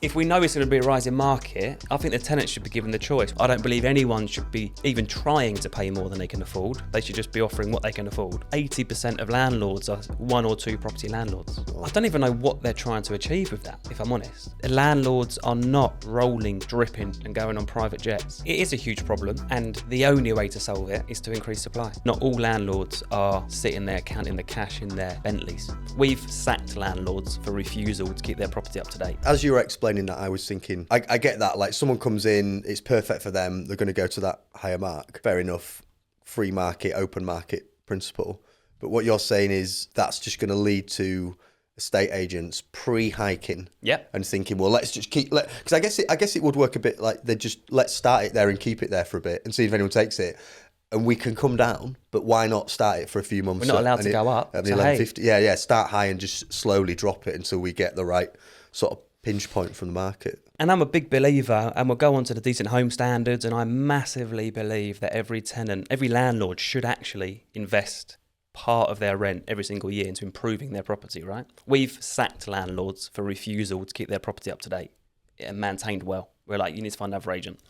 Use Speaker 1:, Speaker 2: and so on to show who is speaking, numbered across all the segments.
Speaker 1: If we know it's going to be a rising market, I think the tenants should be given the choice. I don't believe anyone should be even trying to pay more than they can afford. They should just be offering what they can afford. 80% of landlords are one or two property landlords. I don't even know what they're trying to achieve with that, if I'm honest. The landlords are not rolling, dripping and going on private jets. It is a huge problem, and the only way to solve it is to increase supply. Not all landlords are sitting there counting the cash in their Bentleys. We've sacked landlords for refusal to keep their property up to date.
Speaker 2: As you were explaining that, I was thinking, I get that, like someone comes in, it's perfect for them, they're going to go to that higher mark. Fair enough, free market, open market principle. But what you're saying is that's just going to lead to estate agents pre-hiking and thinking, well, let's just keep, because I guess it would work a bit like they just, let's start it there and keep it there for a bit and see if anyone takes it. And we can come down, but why not start it for a few months?
Speaker 1: We're not allowed to go up.
Speaker 2: At the 11.50, yeah, start high and just slowly drop it until we get the right sort of pinch point from the market.
Speaker 1: And I'm a big believer, and we'll go on to the decent home standards, and I massively believe that every tenant, every landlord should actually invest part of their rent every single year into improving their property, right? We've sacked landlords for refusal to keep their property up to date and maintained well. We're like, you need to find another agent.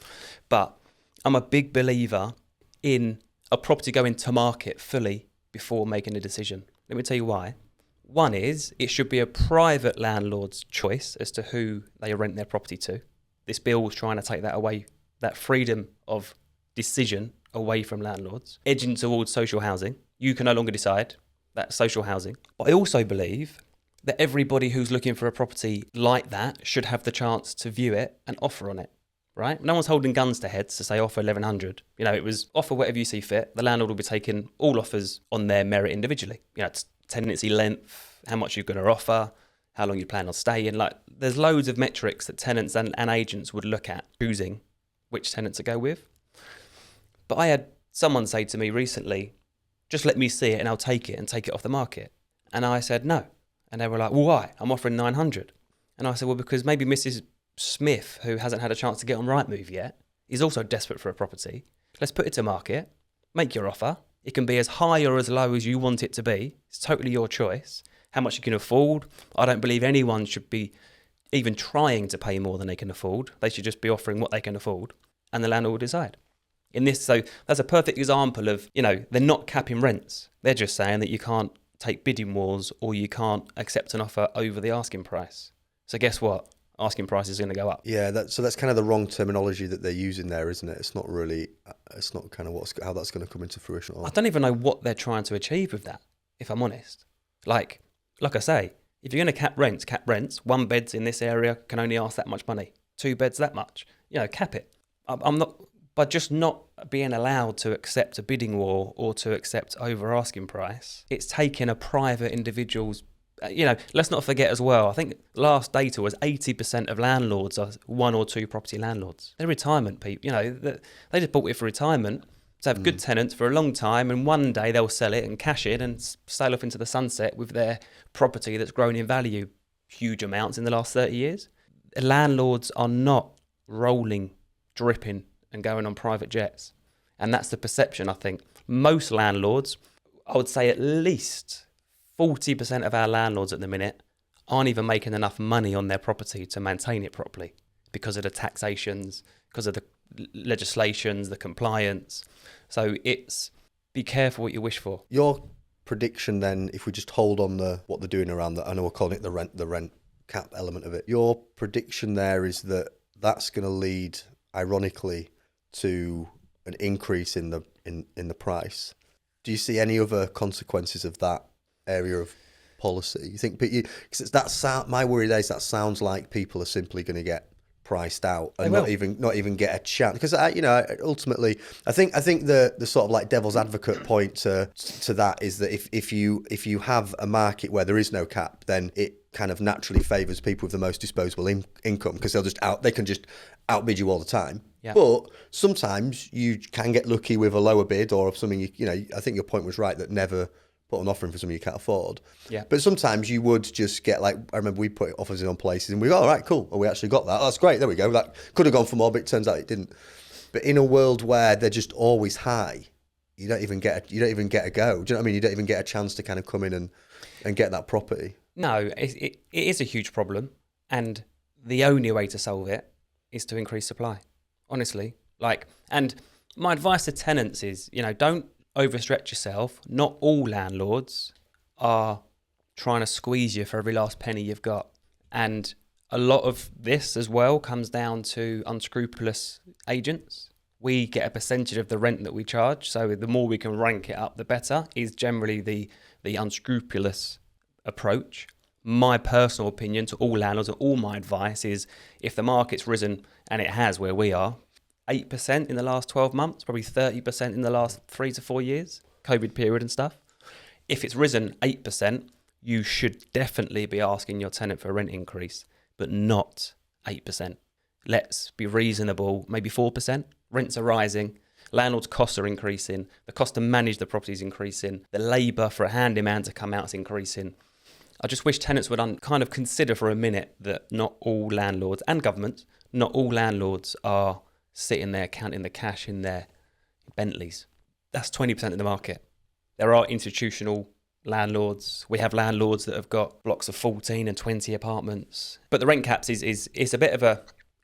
Speaker 1: But I'm a big believer in a property going to market fully before making a decision. Let me tell you why. One is it should be a private landlord's choice as to who they rent their property to. This bill was trying to take that away, that freedom of decision away from landlords, edging towards social housing. You can no longer decide. That's social housing. But I also believe that everybody who's looking for a property like that should have the chance to view it and offer on it. Right? No one's holding guns to heads to say offer 1,100. You know, it was offer whatever you see fit. The landlord will be taking all offers on their merit individually. You know, it's tenancy length, how much you're going to offer, how long you plan on staying. Like, there's loads of metrics that tenants and agents would look at choosing which tenant to go with. But I had someone say to me recently, just let me see it and I'll take it and take it off the market. And I said no. And they were like, well, why? I'm offering 900. And I said, well, because maybe Mrs. Smith, who hasn't had a chance to get on Rightmove yet, is also desperate for a property. Let's put it to market, make your offer. It can be as high or as low as you want it to be. It's totally your choice. How much you can afford. I don't believe anyone should be even trying to pay more than they can afford. They should just be offering what they can afford, and the landlord will decide. In this, so that's a perfect example of, you know, they're not capping rents. They're just saying that you can't take bidding wars or you can't accept an offer over the asking price. So guess what? Asking price is going to go up.
Speaker 2: Yeah, so that's kind of the wrong terminology that they're using there, isn't it? It's not really, it's not kind of how that's going to come into fruition.
Speaker 1: I don't even know what they're trying to achieve with that, if I'm honest. Like I say, if you're going to cap rents. One bed's in this area can only ask that much money. Two beds that much. You know, cap it. I'm not, but just not being allowed to accept a bidding war or to accept over asking price. It's taking a private individual's. You know, let's not forget as well, I think last data was 80% of landlords are one or two property landlords. They're retirement people, you know, they just bought it for retirement, to have good tenants for a long time, and one day they'll sell it and cash in and sail off into the sunset with their property that's grown in value huge amounts in the last 30 years. Landlords are not rolling, dripping and going on private jets. And that's the perception, I think. Most landlords, I would say at least 40% of our landlords at the minute aren't even making enough money on their property to maintain it properly because of the taxations, because of the legislations, the compliance. So it's be careful what you wish for.
Speaker 2: Your prediction then, if we just hold on what they're doing around that, I know we're calling it the rent cap element of it. Your prediction there is that that's going to lead, ironically, to an increase in the price. Do you see any other consequences of that area of policy? You think, because my worry there is that sounds like people are simply going to get priced out and not even get a chance. Because ultimately, I think the sort of like devil's advocate point to that is that if you have a market where there is no cap, then it kind of naturally favours people with the most disposable income because they can just outbid you all the time.
Speaker 1: Yeah.
Speaker 2: But sometimes you can get lucky with a lower bid or something. I think your point was right that never put an offer in for something you can't afford.
Speaker 1: Yeah.
Speaker 2: But sometimes you would just get, like, I remember we put offers in on places and we go, all right, cool. Well, we actually got that. Oh, that's great. There we go. That could have gone for more, but it turns out it didn't. But in a world where they're just always high, you don't even get a go. Do you know what I mean? You don't even get a chance to kind of come in and get that property.
Speaker 1: No, it is a huge problem. And the only way to solve it is to increase supply. Honestly, and my advice to tenants is, don't overstretch yourself. Not all landlords are trying to squeeze you for every last penny you've got. And a lot of this as well comes down to unscrupulous agents. We get a percentage of the rent that we charge, so the more we can rank it up, the better, is generally the unscrupulous approach. My personal opinion to all landlords, and all my advice is, if the market's risen, and it has where we are, 8% in the last 12 months, probably 30% in the last 3 to 4 years, COVID period and stuff. If it's risen 8%, you should definitely be asking your tenant for a rent increase, but not 8%. Let's be reasonable, maybe 4%. Rents are rising, landlords' costs are increasing, the cost to manage the property is increasing, the labour for a handyman to come out is increasing. I just wish tenants would kind of consider for a minute that not all landlords, and governments, not all landlords are sitting there counting the cash in their Bentleys. That's 20% of the market. There are institutional landlords. We have landlords that have got blocks of 14 and 20 apartments. But the rent caps is a bit of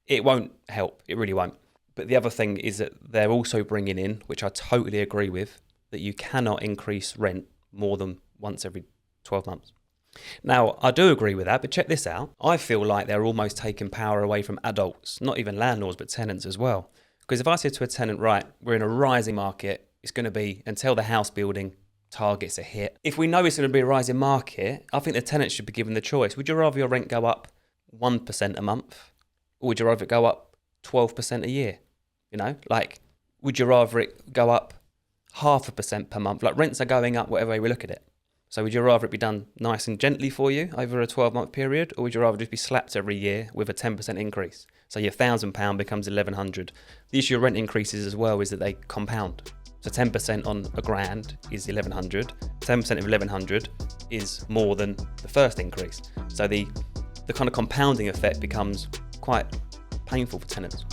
Speaker 1: it won't help. It really won't. But the other thing is that they're also bringing in, which I totally agree with, that you cannot increase rent more than once every 12 months. Now, I do agree with that, but check this out. I feel like they're almost taking power away from adults, not even landlords, but tenants as well. Because if I said to a tenant, right, we're in a rising market, it's going to be until the house building targets are hit. If we know it's going to be a rising market, I think the tenants should be given the choice. Would you rather your rent go up 1% a month, or would you rather it go up 12% a year? Would you rather it go up 0.5% per month? Rents are going up whatever way we look at it. So would you rather it be done nice and gently for you over a 12-month period, or would you rather just be slapped every year with a 10% increase? So your £1,000 becomes £1,100. The issue of rent increases as well is that they compound. So 10% on £1,000 is £1,100. 10% of £1,100 is more than the first increase. So the kind of compounding effect becomes quite painful for tenants.